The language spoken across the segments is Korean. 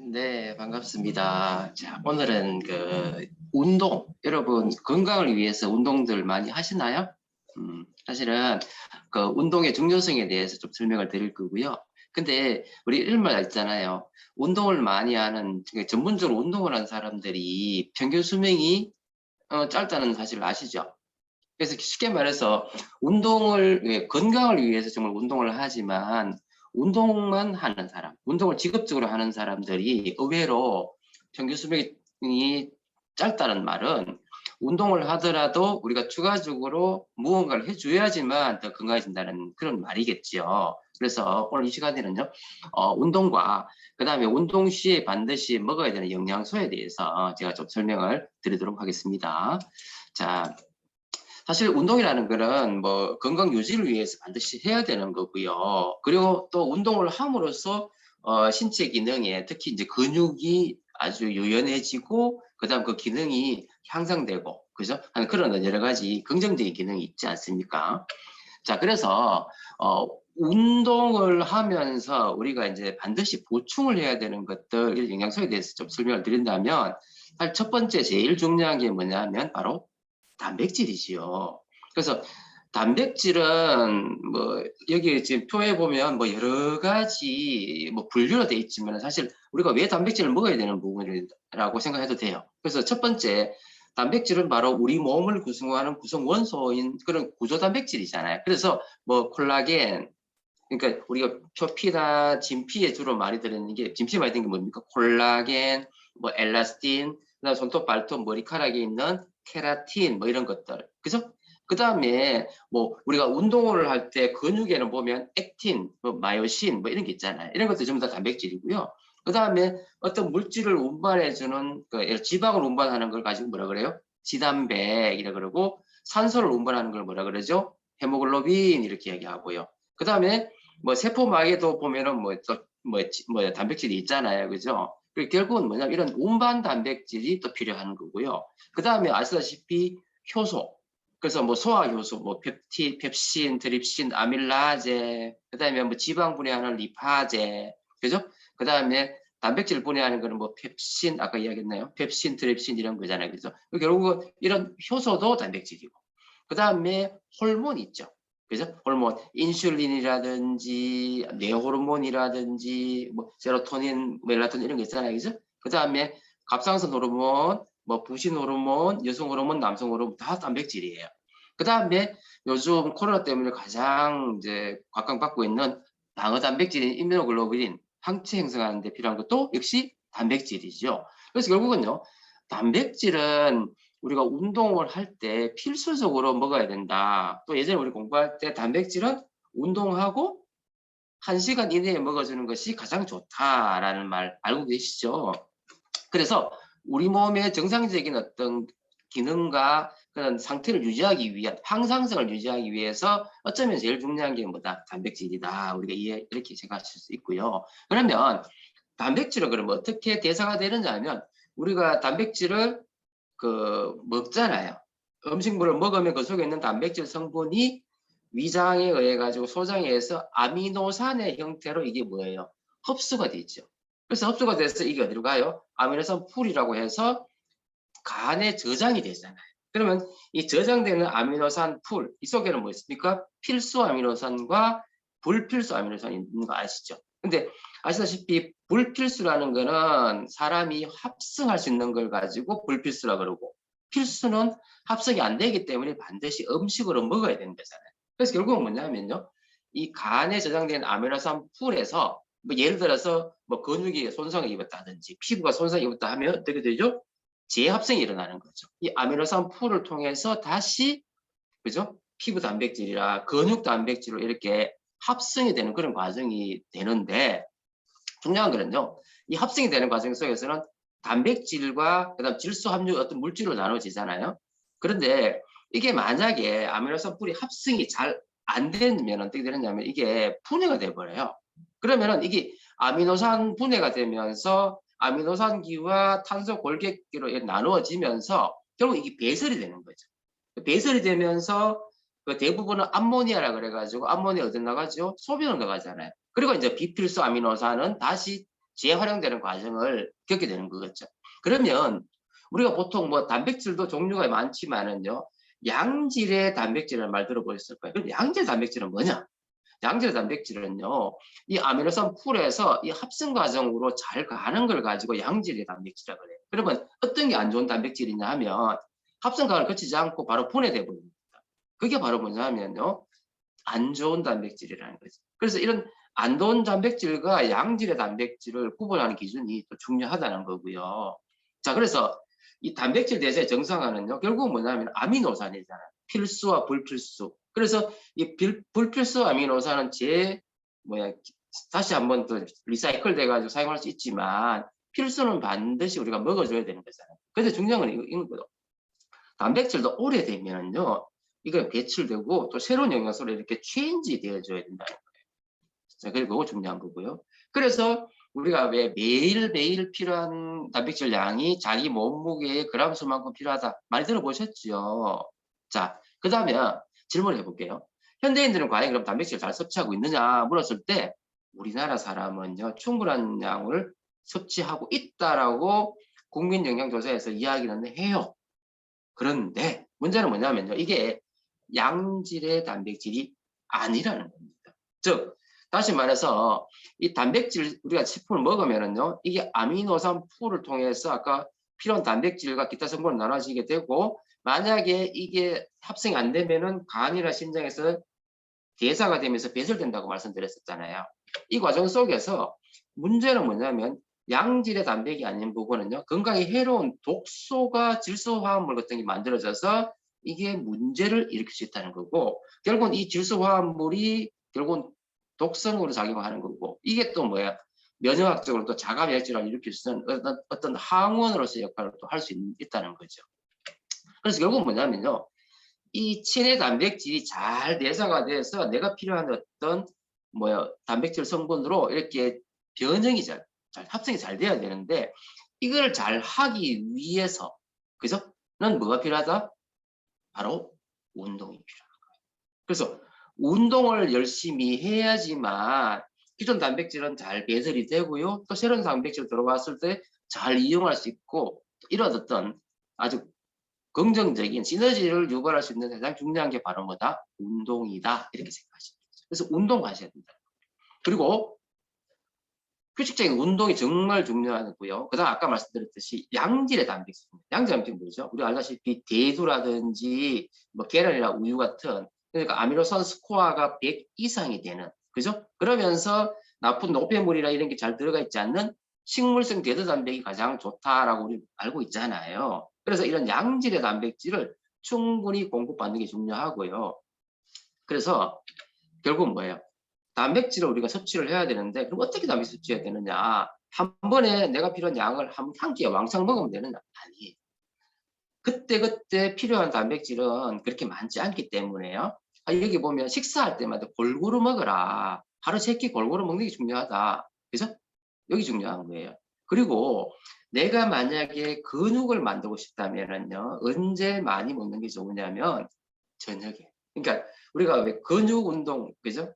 네, 반갑습니다. 자, 오늘은 운동, 여러분 건강을 위해서 운동들 많이 하시나요? 사실은 운동의 중요성에 대해서 좀 설명을 드릴 거고요. 근데 우리 이런 말 있잖아요. 운동을 많이 하는, 전문적으로 운동을 하는 사람들이 평균 수명이 짧다는 사실을 아시죠? 그래서 쉽게 말해서 건강을 위해서 정말 운동을 하지만 운동만 하는 사람, 운동을 직업적으로 하는 사람들이 의외로 평균 수명이 짧다는 말은 운동을 하더라도 우리가 추가적으로 무언가를 해줘야지만 더 건강해진다는 그런 말이겠죠. 그래서 오늘 이 시간에는요, 운동과 그 다음에 운동 시에 반드시 먹어야 되는 영양소에 대해서 제가 좀 설명을 드리도록 하겠습니다. 자, 사실 운동이라는 거는 뭐 건강 유지를 위해서 반드시 해야 되는 거고요. 그리고 또 운동을 함으로써 신체 기능에 특히 이제 근육이 아주 유연해지고 그다음 그 기능이 향상되고 그죠? 하는 그런 여러 가지 긍정적인 기능이 있지 않습니까? 자, 그래서 운동을 하면서 우리가 이제 반드시 보충을 해야 되는 것들 영양소에 대해서 좀 설명을 드린다면 사실 첫 번째 제일 중요한 게 뭐냐면 바로 단백질이지요. 그래서 단백질은 뭐 여기 지금 표에 보면 뭐 여러 가지 뭐 분류로 돼 있지만 사실 우리가 왜 단백질을 먹어야 되는 부분이라고 생각해도 돼요. 그래서 첫 번째 단백질은 바로 우리 몸을 구성하는 구성 원소인 그런 구조 단백질이잖아요. 그래서 뭐 콜라겐, 그러니까 우리가 표피나 진피에 주로 많이 들어있는 게 진피에 많이 들는 게 뭡니까? 콜라겐, 뭐 엘라스틴, 그다음 손톱, 발톱, 머리카락에 있는 케라틴 뭐 이런 것들, 그죠? 그 다음에 뭐 우리가 운동을 할 때 근육에는 보면 액틴, 뭐 마요신 뭐 이런 게 있잖아요. 이런 것들 전부 다 단백질이고요. 그 다음에 어떤 물질을 운반해주는 지방을 운반하는 걸 가지고 뭐라 그래요? 지단백이라 그러고 산소를 운반하는 걸 뭐라 그러죠? 헤모글로빈 이렇게 얘기하고요. 그 다음에 뭐 세포막에도 보면은 뭐 단백질이 있잖아요, 그죠? 결국은 뭐냐면 이런 운반 단백질이 또 필요한 거고요. 그 다음에 아시다시피 효소. 그래서 뭐 소화 효소, 뭐 펩신, 트립신, 아밀라제, 그 다음에 뭐 지방 분해하는 리파제, 그죠? 그 다음에 단백질 분해하는 거는 뭐 펩신, 아까 이야기했나요? 펩신, 트립신 이런 거잖아요, 그죠? 결국은 이런 효소도 단백질이고, 그 다음에 호르몬 있죠. 그죠? 호르몬, 인슐린이라든지, 뇌호르몬이라든지, 뭐, 세로토닌, 멜라토닌 이런 거 있잖아요. 그죠? 그 다음에 갑상선 호르몬, 뭐, 부신 호르몬, 여성 호르몬, 남성 호르몬 다 단백질이에요. 그 다음에 요즘 코로나 때문에 가장 이제 각광받고 있는 방어 단백질인 이뮤노글로불린, 항체 형성하는 데 필요한 것도 역시 단백질이죠. 그래서 결국은요, 단백질은 우리가 운동을 할 때 필수적으로 먹어야 된다. 또 예전에 우리 공부할 때 단백질은 운동하고 1시간 이내에 먹어주는 것이 가장 좋다라는 말 알고 계시죠? 그래서 우리 몸의 정상적인 어떤 기능과 그런 상태를 유지하기 위한 항상성을 유지하기 위해서 어쩌면 제일 중요한 게 뭐다? 단백질이다. 우리가 이렇게 생각하실 수 있고요. 그러면 단백질은 그러면 어떻게 대사가 되느냐 하면 우리가 단백질을 먹잖아요. 음식물을 먹으면 그 속에 있는 단백질 성분이 위장에 의해 가지고 소장에 의해서 아미노산의 형태로 이게 뭐예요? 흡수가 되죠. 그래서 흡수가 돼서 이게 어디로 가요? 아미노산 풀이라고 해서 간에 저장이 되잖아요. 그러면 이 저장되는 아미노산 풀, 이 속에는 뭐 있습니까? 필수 아미노산과 불필수 아미노산이 있는 거 아시죠? 근데 아시다시피 불필수라는 거는 사람이 합성할 수 있는 걸 가지고 불필수라 그러고 필수는 합성이 안 되기 때문에 반드시 음식으로 먹어야 되는 거잖아요. 그래서 결국은 뭐냐면요. 이 간에 저장된 아미노산 풀에서 뭐 예를 들어서 뭐 근육이 손상을 입었다든지 피부가 손상을 입었다 하면 어떻게 되죠? 재합성이 일어나는 거죠. 이 아미노산 풀을 통해서 다시 그죠? 피부 단백질이라 근육 단백질로 이렇게 합성이 되는 그런 과정이 되는데 중요한 거는요. 이 합성이 되는 과정 속에서는 단백질과 그다음 질소 함유 어떤 물질로 나눠지잖아요. 그런데 이게 만약에 아미노산 풀이 합성이 잘 안 되면 어떻게 되느냐면 이게 분해가 돼 버려요. 그러면은 이게 아미노산 분해가 되면서 아미노산기와 탄소 골격기로 나누어지면서 결국 이게 배설이 되는 거죠. 배설이 되면서 그 대부분은 암모니아라 그래가지고 암모니아 어디 나가죠? 소변으로 나가잖아요. 그리고 이제 비필수 아미노산은 다시 재활용되는 과정을 겪게 되는 거겠죠. 그러면 우리가 보통 뭐 단백질도 종류가 많지만은요, 양질의 단백질이라는 말 들어보셨을 거예요. 그럼 양질 단백질은 뭐냐? 양질 단백질은요, 이 아미노산 풀에서 이 합성 과정으로 잘 가는 걸 가지고 양질의 단백질이라고 그래요. 그러면 어떤 게 안 좋은 단백질이냐 하면 합성 과정을 거치지 않고 바로 분해돼 버립니다. 그게 바로 뭐냐면요, 안 좋은 단백질이라는 거죠. 그래서 이런 안 좋은 단백질과 양질의 단백질을 구분하는 기준이 또 중요하다는 거고요. 자, 그래서 이 단백질 대사의 정상화는요, 결국은 뭐냐면 아미노산이잖아요. 필수와 불필수. 그래서 이 불필수 아미노산은 다시 한번 또 리사이클 돼가지고 사용할 수 있지만 필수는 반드시 우리가 먹어줘야 되는 거잖아요. 그런데 중요한 건 이건 거죠. 단백질도 오래되면요, 이거 배출되고 또 새로운 영양소로 이렇게 체인지 되어줘야 된다는 거예요. 자, 그리고 중요한 거고요. 그래서 우리가 왜 매일매일 필요한 단백질 양이 자기 몸무게의 그람 수만큼 필요하다 많이 들어보셨죠? 자, 그 다음에 질문을 해볼게요. 현대인들은 과연 그럼 단백질을 잘 섭취하고 있느냐 물었을 때 우리나라 사람은요, 충분한 양을 섭취하고 있다라고 국민영양조사에서 이야기는 해요. 그런데 문제는 뭐냐면요, 이게 양질의 단백질이 아니라는 겁니다. 즉, 다시 말해서 이 단백질 우리가 식품을 먹으면은요, 이게 아미노산 풀을 통해서 아까 필요한 단백질과 기타 성분을 나눠지게 되고, 만약에 이게 합성이 안 되면은 간이나 심장에서 대사가 되면서 배설된다고 말씀드렸었잖아요. 이 과정 속에서 문제는 뭐냐면 양질의 단백이 아닌 부분은요, 건강에 해로운 독소가 질소화합물 같은 게 만들어져서 이게 문제를 일으킬 수 있다는 거고, 결국은 이 질소화합물이 결국은 독성으로 작용하는 거고, 이게 또 뭐야, 면역학적으로 또 자가면역질환을 일으킬 수 있는 어떤 항원으로서의 역할을 또 할 수 있다는 거죠. 그래서 결국은 뭐냐면요, 이 체내 단백질이 잘 대사가 돼서 내가 필요한 어떤 단백질 성분으로 이렇게 변형이 잘 합성이 잘 돼야 되는데, 이걸 잘 하기 위해서, 그죠? 는 뭐가 필요하다? 바로 운동이 필요한 거예요. 그래서 운동을 열심히 해야지만 기존 단백질은 잘 배설이 되고요, 또 새로운 단백질 들어왔을 때 잘 이용할 수 있고, 이런 어떤 아주 긍정적인 시너지를 유발할 수 있는 가장 중요한 게 바로 뭐다? 운동이다. 이렇게 생각하시면 되죠. 그래서 운동하셔야 된다. 그리고 규칙적인 운동이 정말 중요하고요. 그다음 아까 말씀드렸듯이 양질의 단백질. 양질 단백질은 뭐죠? 우리 알다시피 대두라든지 계란이나 우유 같은, 그러니까 아미노산 스코어가 100 이상이 되는, 그죠? 그러면서 나쁜 노폐물이나 이런 게 잘 들어가 있지 않는 식물성 대두 단백이 가장 좋다라고 우리 알고 있잖아요. 그래서 이런 양질의 단백질을 충분히 공급받는 게 중요하고요. 그래서 결국은 뭐예요? 단백질을 우리가 섭취를 해야 되는데, 그럼 어떻게 단백질 섭취해야 되느냐? 한 번에 내가 필요한 양을 한 끼에 왕창 먹으면 되느냐? 아니에요. 그때그때 필요한 단백질은 그렇게 많지 않기 때문에요. 여기 보면 식사할 때마다 골고루 먹어라. 하루 3끼 골고루 먹는 게 중요하다. 그래서 여기 중요한 거예요. 그리고 내가 만약에 근육을 만들고 싶다면요, 언제 많이 먹는 게 좋으냐면 저녁에. 그러니까 우리가 왜 근육 운동, 그죠?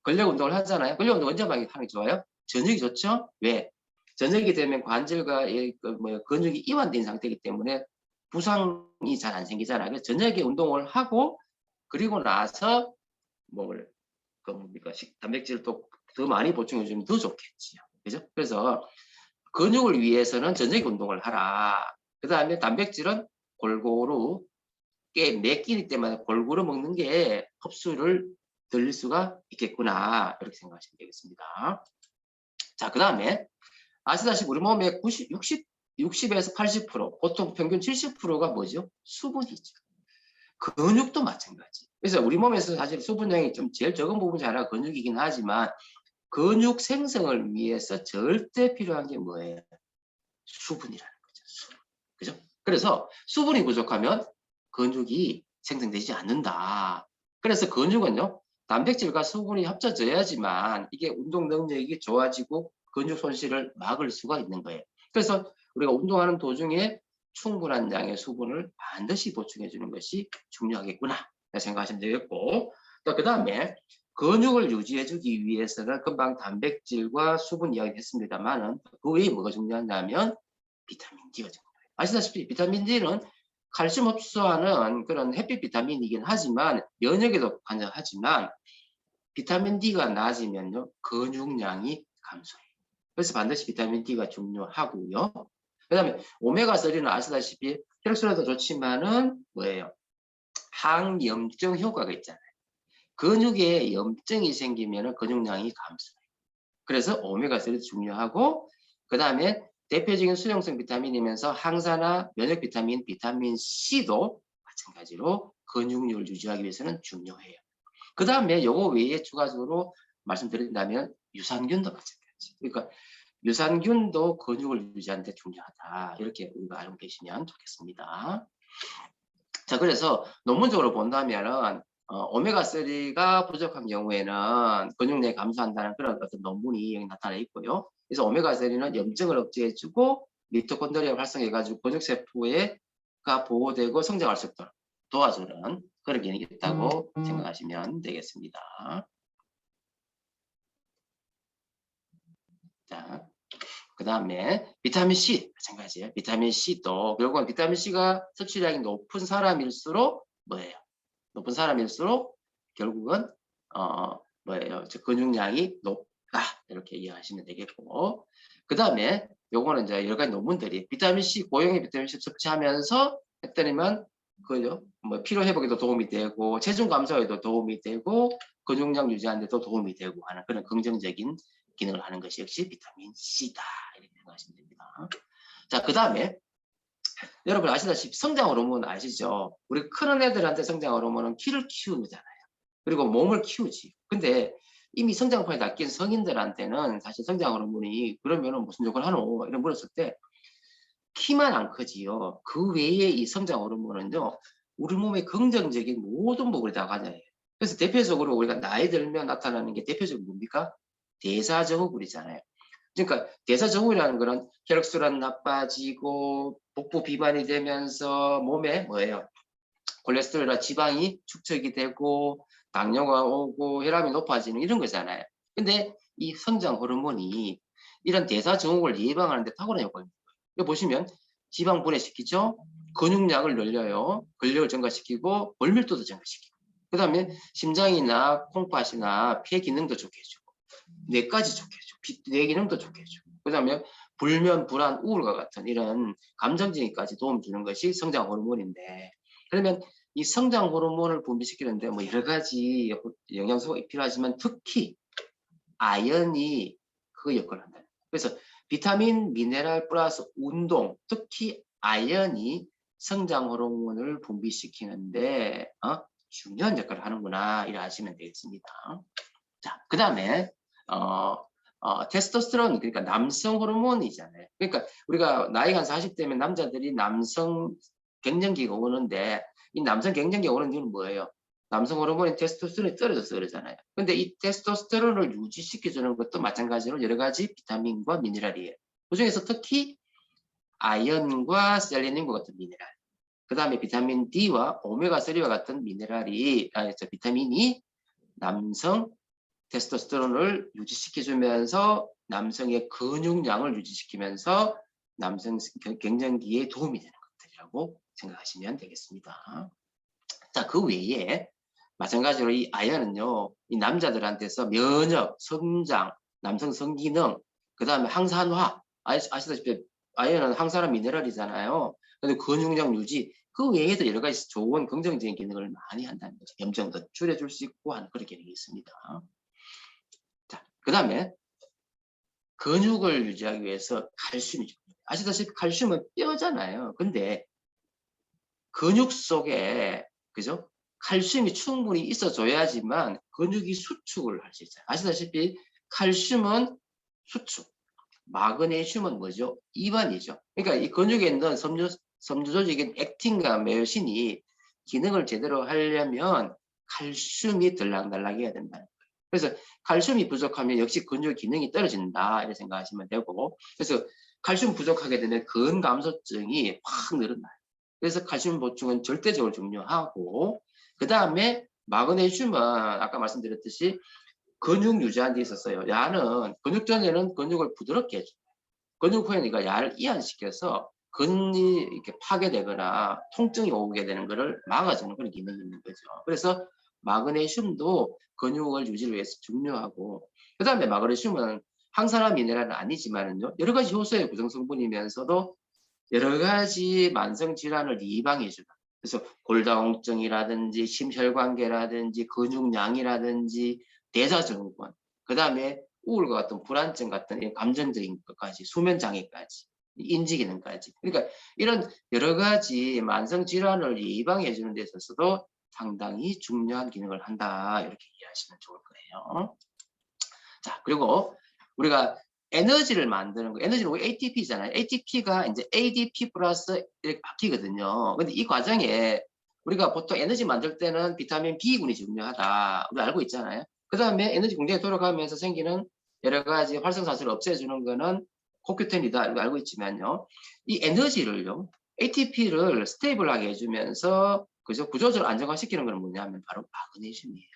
근력 운동을 하잖아요. 근력 운동 언제 많이 하는 게 좋아요? 저녁이 좋죠? 왜? 저녁이 되면 관절과 근육이 이완된 상태이기 때문에 부상이 잘 안 생기잖아요. 그래서 저녁에 운동을 하고 그리고 나서 단백질을 또 더 많이 보충해 주면 더 좋겠지요. 그죠? 그래서 근육을 위해서는 저녁에 운동을 하라. 그 다음에 단백질은 골고루 매 끼니 때마다 골고루 먹는 게 흡수를 늘릴 수가 있겠구나, 이렇게 생각하시면 되겠습니다. 자, 그 다음에 아시다시피 우리 몸의 60에서 80%, 보통 평균 70%가 뭐죠? 수분이죠. 근육도 마찬가지. 그래서 우리 몸에서 사실 수분량이 좀 제일 적은 부분이 하나가 근육이긴 하지만 근육 생성을 위해서 절대 필요한 게 뭐예요? 수분이라는 거죠. 수분. 그죠? 그래서 수분이 부족하면 근육이 생성되지 않는다. 그래서 근육은요, 단백질과 수분이 합쳐져야지만 이게 운동 능력이 좋아지고 근육 손실을 막을 수가 있는 거예요. 그래서 우리가 운동하는 도중에 충분한 양의 수분을 반드시 보충해 주는 것이 중요하겠구나 생각하시면 되겠고, 또 그 다음에 근육을 유지해주기 위해서는 금방 단백질과 수분 이야기했습니다만은 그 외에 뭐가 중요하냐면 비타민 D가 중요해요. 아시다시피 비타민 D는 칼슘 흡수하는 그런 햇빛 비타민이긴 하지만 면역에도 관여하지만 비타민 D가 낮으면요 근육량이 감소해요. 그래서 반드시 비타민 D가 중요하고요. 그다음에 오메가3는 아시다시피 혈액순환도 좋지만은 뭐예요? 항염증 효과가 있잖아요. 근육에 염증이 생기면은 근육량이 감소해요. 그래서 오메가3도 중요하고 그다음에 대표적인 수용성 비타민이면서 항산화, 면역 비타민, 비타민 C도 마찬가지로 근육률을 유지하기 위해서는 중요해요. 그 다음에 요거 외에 추가적으로 말씀드린다면 유산균도 마찬가지. 그러니까 유산균도 근육을 유지하는 데 중요하다. 이렇게 우리가 알고 계시면 좋겠습니다. 자, 그래서 논문적으로 본다면은 오메가3가 부족한 경우에는 근육량이 감소한다는 그런 어떤 논문이 여기 나타나 있고요. 그래서 오메가3는 염증을 억제해주고 미토콘드리아를 활성해가지고 근육세포가 보호되고 성장할 수 있도록 도와주는 그런 기능이 있다고 생각하시면 되겠습니다. 자, 그 다음에 비타민 C 마찬가지예요. 비타민 C도 결국은 비타민 C가 섭취량이 높은 사람일수록 뭐예요? 높은 사람일수록 결국은 뭐예요? 근육량이 높다 이렇게 이해하시면 되겠고 그 다음에 요거는 이제 여러 가지 논문들이 비타민 C 고용의 비타민 C 섭취하면서 했더니만 그죠? 뭐 피로 회복에도 도움이 되고 체중 감소에도 도움이 되고 근육량 유지하는 데도 도움이 되고 하는 그런 긍정적인 기능을 하는 것이 역시 비타민 C다 이렇게 생각하시면 됩니다. 자, 그 다음에 여러분 아시다시피 성장 호르몬 아시죠? 우리 큰 애들한테 성장 호르몬은 키를 키우잖아요. 그리고 몸을 키우지. 근데 이미 성장판이 낚인 성인들한테는 사실 성장 호르몬이 그러면은 무슨 역할을 하노? 이런 물었을 때 키만 안 크지요. 그 외에 이 성장 호르몬은요. 우리 몸의 긍정적인 모든 부분이 다 관여해요. 그래서 대표적으로 우리가 나이 들면 나타나는 게 대표적으로 뭡니까? 대사증후군이잖아요. 그러니까 대사증후군이라는 거는 혈액순환 나빠지고 복부 비만이 되면서 몸에 뭐예요? 콜레스테롤이나 지방이 축적이 되고 당뇨가 오고 혈압이 높아지는 이런 거잖아요. 근데 이 성장 호르몬이 이런 대사증후군을 예방하는 데 탁월한 효과가 있는 거예요. 여기 보시면 지방 분해시키죠. 근육량을 늘려요. 근력을 증가시키고 골밀도도 증가시키고 그 다음에 심장이나 콩팥이나 폐 기능도 좋게 해주고 뇌까지 좋게 해주고 뇌 기능도 좋게 해주고 그 다음에 불면, 불안, 우울과 같은 이런 감정증까지 도움 주는 것이 성장 호르몬인데 그러면 이 성장 호르몬을 분비시키는데 뭐 여러 가지 영양소가 필요하지만 특히 아연이 그 역할을 한다. 그래서 비타민, 미네랄 플러스 운동, 특히 아연이 성장 호르몬을 분비시키는데 중요한 역할을 하는구나 이래 하시면 되겠습니다. 자, 그 다음에 테스토스테론 그러니까 남성 호르몬이잖아요. 그러니까 우리가 나이가 한 40대면 남자들이 남성 갱년기가 오는데 이 남성 갱년기가 오는 이유는 뭐예요? 남성 호르몬인 테스토스테론이 떨어져서 그러잖아요. 근데 이 테스토스테론을 유지시켜주는 것도 마찬가지로 여러 가지 비타민과 미네랄이에요. 그중에서 특히 아연과 셀레늄과 같은 미네랄, 그 다음에 비타민 D와 오메가3와 같은 미네랄이, 비타민이 남성 테스토스테론을 유지시켜주면서 남성의 근육량을 유지시키면서 남성 갱년기에 도움이 되는 것들이라고 생각하시면 되겠습니다. 자, 그 외에 마찬가지로 이 아연은요, 이 남자들한테서 면역, 성장, 남성 성기능, 그 다음에 항산화, 아시다시피 아연은 항산화 미네랄이잖아요. 근데 근육량 유지, 그 외에도 여러 가지 좋은 긍정적인 기능을 많이 한다는 거죠. 염증도 줄여줄 수 있고 하는 그런 기능이 있습니다. 자, 그 다음에 근육을 유지하기 위해서 칼슘이 중요해요. 아시다시피 칼슘은 뼈잖아요. 근데 근육 속에 그죠? 칼슘이 충분히 있어줘야지만 근육이 수축을 할 수 있어요. 아시다시피 칼슘은 수축, 마그네슘은 뭐죠? 이완이죠. 그러니까 이 근육에 있는 섬유 조직인 액틴과 메요신이 기능을 제대로 하려면 칼슘이 들락날락해야 된다는 거예요. 그래서 칼슘이 부족하면 역시 근육 기능이 떨어진다 이렇게 생각하시면 되고 그래서 칼슘 부족하게 되면 근감소증이 확 늘어나요. 그래서 칼슘 보충은 절대적으로 중요하고 그 다음에 마그네슘은 아까 말씀드렸듯이 근육 유지하는 데 있었어요. 야는 근육 전에는 근육을 부드럽게 해줘. 근육 후에니까 야를 이완시켜서 근이 이렇게 파괴되거나 통증이 오게 되는 것을 막아주는 그런 기능이 있는 거죠. 그래서 마그네슘도 근육을 유지를 위해서 중요하고, 그 다음에 마그네슘은 항산화 미네랄은 아니지만은요, 여러 가지 효소의 구성 성분이면서도 여러 가지 만성 질환을 예방해주다. 그래서 골다공증이라든지 심혈관계라든지 근육량이라든지 대사증후군, 그 다음에 우울과 같은 불안증 같은 이런 감정적인 것까지, 수면 장애까지, 인지 기능까지. 그러니까 이런 여러 가지 만성 질환을 예방해 주는 데 있어서도 상당히 중요한 기능을 한다. 이렇게 이해하시면 좋을 거예요. 자, 그리고 우리가 에너지를 만드는 거, 에너지는 ATP잖아요. ATP가 이제 ADP 플러스 이렇게 바뀌거든요. 근데 이 과정에 우리가 보통 에너지 만들 때는 비타민 B군이 중요하다. 우리 알고 있잖아요. 그 다음에 에너지 공장에 돌아가면서 생기는 여러 가지 활성산소를 없애주는 거는 코큐텐이다. 이렇게 알고 있지만요. 이 에너지를요, ATP를 스테이블하게 해주면서 그죠? 구조적으로 안정화시키는 건 뭐냐면 바로 마그네슘이에요.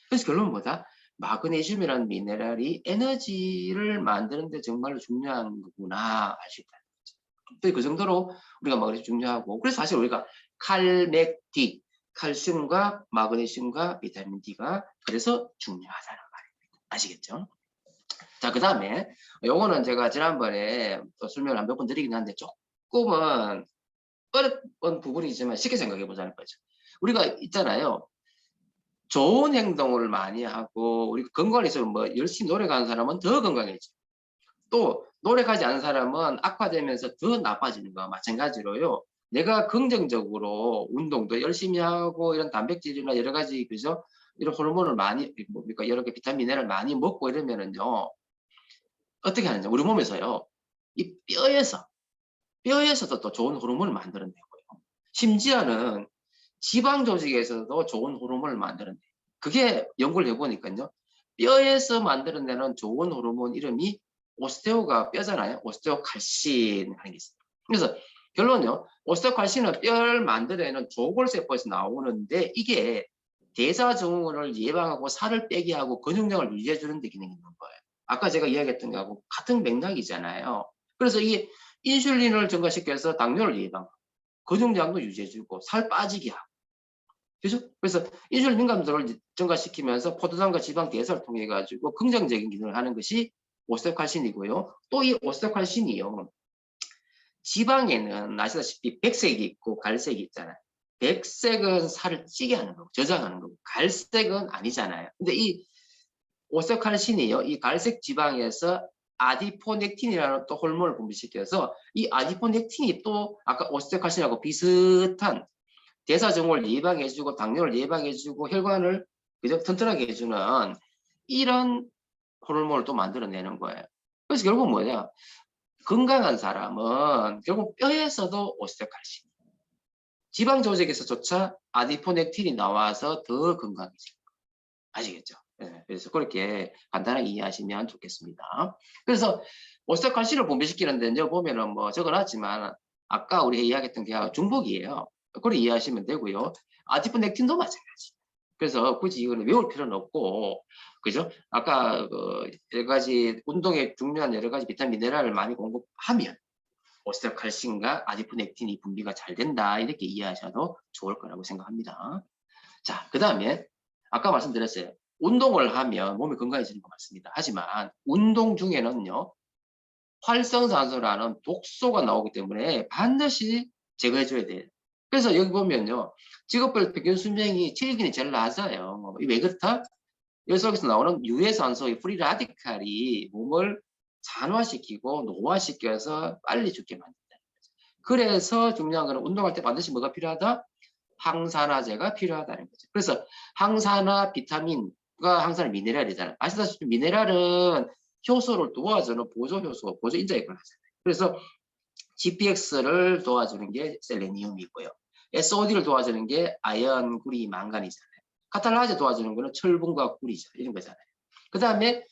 그래서 결론은 뭐다? 마그네슘이라는 미네랄이 에너지를 만드는 데 정말로 중요한 거구나 알 수 있다는 거죠. 그 정도로 우리가 마그네슘 중요하고, 그래서 사실 우리가 칼, 맥, D, 칼슘과 마그네슘과 비타민 D가 그래서 중요하다는 말입니다. 아시겠죠? 자, 그 다음에 요거는 제가 지난번에 설명을 몇 번 드리긴 한데 조금은 어려운 부분이지만 쉽게 생각해 보자는 거죠. 우리가 있잖아요. 좋은 행동을 많이 하고 우리 건강에 있어서 뭐 열심히 노력하는 사람은 더 건강해져. 또 노력하지 않은 사람은 악화되면서 더 나빠지는 거와 마찬가지로요. 내가 긍정적으로 운동도 열심히 하고 이런 단백질이나 여러 가지 그죠? 이런 호르몬을 많이 뭡니까 여러 개 비타민 미네랄 많이 먹고 이러면은요. 어떻게 하느냐? 우리 몸에서요. 이 뼈에서도 또 좋은 호르몬을 만들어내고요. 심지어는 지방 조직에서도 좋은 호르몬을 만들어내요. 그게 연구를 해보니까요. 뼈에서 만들어내는 좋은 호르몬 이름이 오스테오가 뼈잖아요. 오스테오칼신 하는 게 있어요. 그래서 결론은요. 오스테오칼신은 뼈를 만들어내는 조골세포에서 나오는데 이게 대사증후군을 예방하고 살을 빼게 하고 근육량을 유지해주는 데 기능이 있는 거예요. 아까 제가 이야기했던 거하고 같은 맥락이잖아요. 그래서 이게 인슐린을 증가시켜서 당뇨를 예방하고 근육량도 유지해주고 살 빠지게 하고 그죠? 그래서 인슐린 민감도를 증가시키면서 포도당과 지방 대사를 통해 가지고 긍정적인 기능을 하는 것이 오스테오칼신이고요. 또 이 오스테오칼신이요. 지방에는 아시다시피 백색이 있고 갈색이 있잖아요. 백색은 살을 찌게 하는 거고 저장하는 거고 갈색은 아니잖아요. 근데 이 오스테오칼신이요. 이 갈색 지방에서 아디포넥틴이라는 또 호르몬을 분비시켜서 이 아디포넥틴이 또 아까 오스테오칼신하고 비슷한 대사증후를 예방해주고 당뇨를 예방해주고 혈관을 그저 튼튼하게 해주는 이런 호르몬을 또 만들어내는 거예요. 그래서 결국 뭐냐? 건강한 사람은 결국 뼈에서도 오스테오칼신, 지방 조직에서조차 아디포넥틴이 나와서 더 건강해져요. 아시겠죠? 네, 그래서 그렇게 간단하게 이해하시면 좋겠습니다. 그래서 오스테오칼신을 분비시키는 데는 보면은 뭐 적어놨지만 아까 우리가 이야기했던 게 중복이에요. 그렇게 이해하시면 되고요. 아디포넥틴도 마찬가지. 그래서 굳이 이거는 외울 필요는 없고, 그죠? 아까 그 여러 가지 운동에 중요한 여러 가지 비타민 미네랄을 많이 공급하면 오스테오칼신과 아디포넥틴이 분비가 잘 된다 이렇게 이해하셔도 좋을 거라고 생각합니다. 자, 그 다음에 아까 말씀드렸어요. 운동을 하면 몸이 건강해지는 거 맞습니다. 하지만 운동 중에는요. 활성산소라는 독소가 나오기 때문에 반드시 제거해줘야 돼요. 그래서 여기 보면요. 직업별 평균 수명이 7일이 제일 낮아요. 왜 그렇다? 여기서 나오는 유해산소의 프리 라디칼이 몸을 산화시키고 노화시켜서 빨리 죽게 만든다. 그래서 중요한 거는 운동할 때 반드시 뭐가 필요하다? 항산화제가 필요하다는 거죠. 그래서 항산화 비타민과 항산화 미네랄이잖아요. 아시다시피 미네랄은 효소를 도와주는 보조 효소, 보조 인자에 관하잖아요. 그래서 GPX를 도와주는 게 셀레니움이고요. SOD를 도와주는 게 아연, 구리, 망간이잖아요. 카탈라제 도와주는 거는 철분과 구리죠. 이런 거잖아요. 그 다음에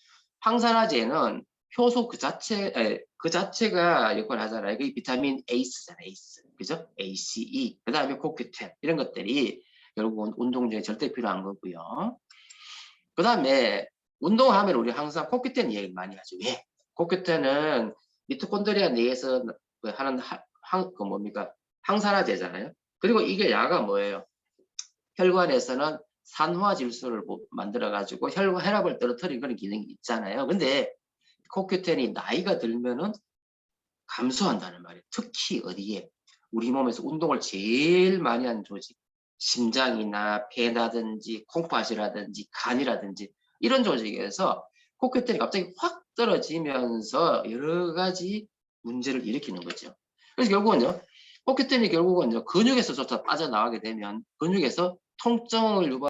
항산화제는 효소 그 자체가 역할을 하잖아요. 그게 비타민 에이스잖아요. 에이스. 그죠? ACE. 그 다음에 코큐텐. 이런 것들이 결국은 운동 중에 절대 필요한 거고요. 그 다음에 운동하면 우리 항상 코큐텐 얘기 많이 하죠. 왜? 코큐텐은 미토콘드리아 내에서 하는 그 뭡니까? 항산화제잖아요. 그리고 이게 야가 뭐예요? 혈관에서는 산화 질소를 만들어 가지고 혈압을 떨어뜨리는 그런 기능이 있잖아요. 근데 코큐텐이 나이가 들면은 감소한다는 말이에요. 특히 어디에? 우리 몸에서 운동을 제일 많이 하는 조직, 심장이나 폐라든지 콩팥이라든지 간이라든지 이런 조직에서 코큐텐이 갑자기 확 떨어지면서 여러 가지 문제를 일으키는 거죠. 그래서 결국은요, 코큐텐이 결국은 근육에서조차 빠져나가게 되면 근육에서 통증을 유발.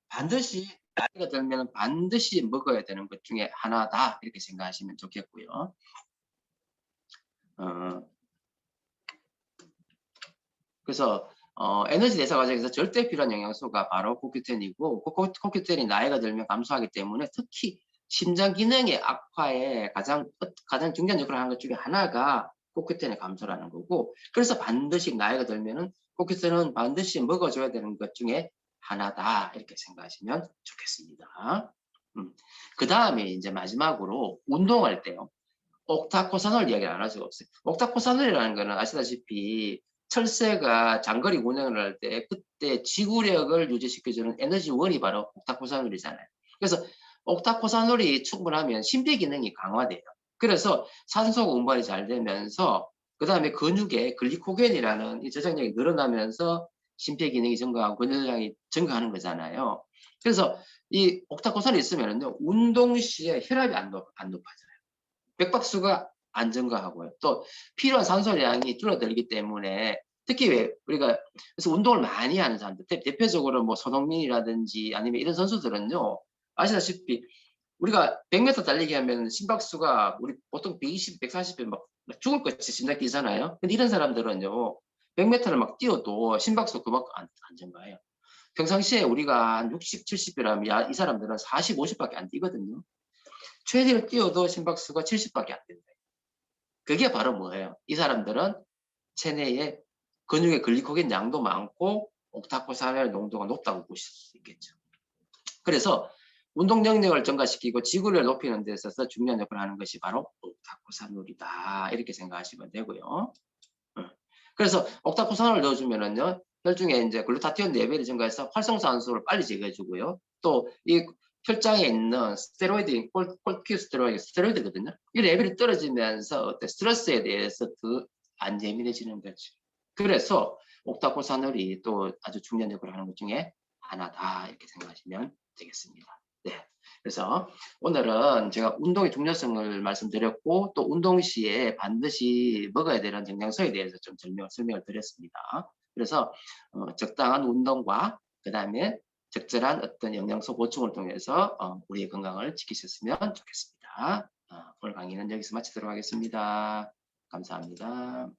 반드시 나이가 들면 반드시 먹어야 되는 것 중에 하나다 이렇게 생각하시면 좋겠고요. 그래서 에너지 대사 과정에서 절대 필요한 영양소가 바로 코큐텐이고 코큐텐이 나이가 들면 감소하기 때문에 특히 심장 기능의 악화에 가장 중요한 역할을 하는 것 중에 하나가 코큐텐의 감소라는 거고, 그래서 반드시 나이가 들면은 코큐텐은 반드시 먹어줘야 되는 것 중에 하나다 이렇게 생각하시면 좋겠습니다. 그 다음에 이제 마지막으로 운동할 때요. 옥타코산올 이야기를 안 할 수가 없어요. 옥타코산올이라는 거는 아시다시피 철새가 장거리 운행을 할 때 그때 지구력을 유지시켜주는 에너지원이 바로 옥타코산올이잖아요. 그래서 옥타코산올이 충분하면 심폐기능이 강화돼요. 그래서 산소 운반이 잘 되면서 그 다음에 근육에 글리코겐이라는 이 저장량이 늘어나면서 심폐기능이 증가하고 근육량이 증가하는 거잖아요. 그래서 이 옥타코산올이 있으면요 운동 시에 혈압이 안 높아져요. 맥박수가 안 증가하고요. 또 필요한 산소량이 줄어들기 때문에 특히 왜 우리가 그래서 운동을 많이 하는 사람들, 대표적으로 뭐 손흥민이라든지 아니면 이런 선수들은요, 아시다시피 우리가 100m 달리기 하면 심박수가 우리 보통 120, 140에 막 죽을 것 같이 심장 뛰잖아요. 근데 이런 사람들은요, 100m를 막 뛰어도 심박수 그만큼 안 증가해요. 평상시에 우리가 한 60, 70이라면 이 사람들은 40, 50밖에 안 뛰거든요. 최대로 뛰어도 심박수가 70밖에 안 된다. 그게 바로 뭐예요? 이 사람들은 체내에 근육의 글리코겐 양도 많고 옥타코산올 농도가 높다고 보실 수 있겠죠. 그래서 운동 능력을 증가시키고 지구력을 높이는 데 있어서 중요한 역할을 하는 것이 바로 옥타코산올이다 이렇게 생각하시면 되고요. 그래서 옥타코산올을 넣어주면은요, 혈중에 이제 글루타티온 레벨이 증가해서 활성산소를 빨리 제거해주고요. 또 이 혈장에 있는 스테로이드, 스테로이드거든요. 이 레벨이 떨어지면서 스트레스에 대해서 더 안 예민해지는 거죠. 그래서 옥타코산올이 또 아주 중요한 역할을 하는 것 중에 하나다 이렇게 생각하시면 되겠습니다. 네. 그래서 오늘은 제가 운동의 중요성을 말씀드렸고 또 운동 시에 반드시 먹어야 되는 영양소에 대해서 좀 설명을 드렸습니다. 그래서 적당한 운동과 그 다음에 적절한 어떤 영양소 보충을 통해서 우리의 건강을 지키셨으면 좋겠습니다. 오늘 강의는 여기서 마치도록 하겠습니다. 감사합니다.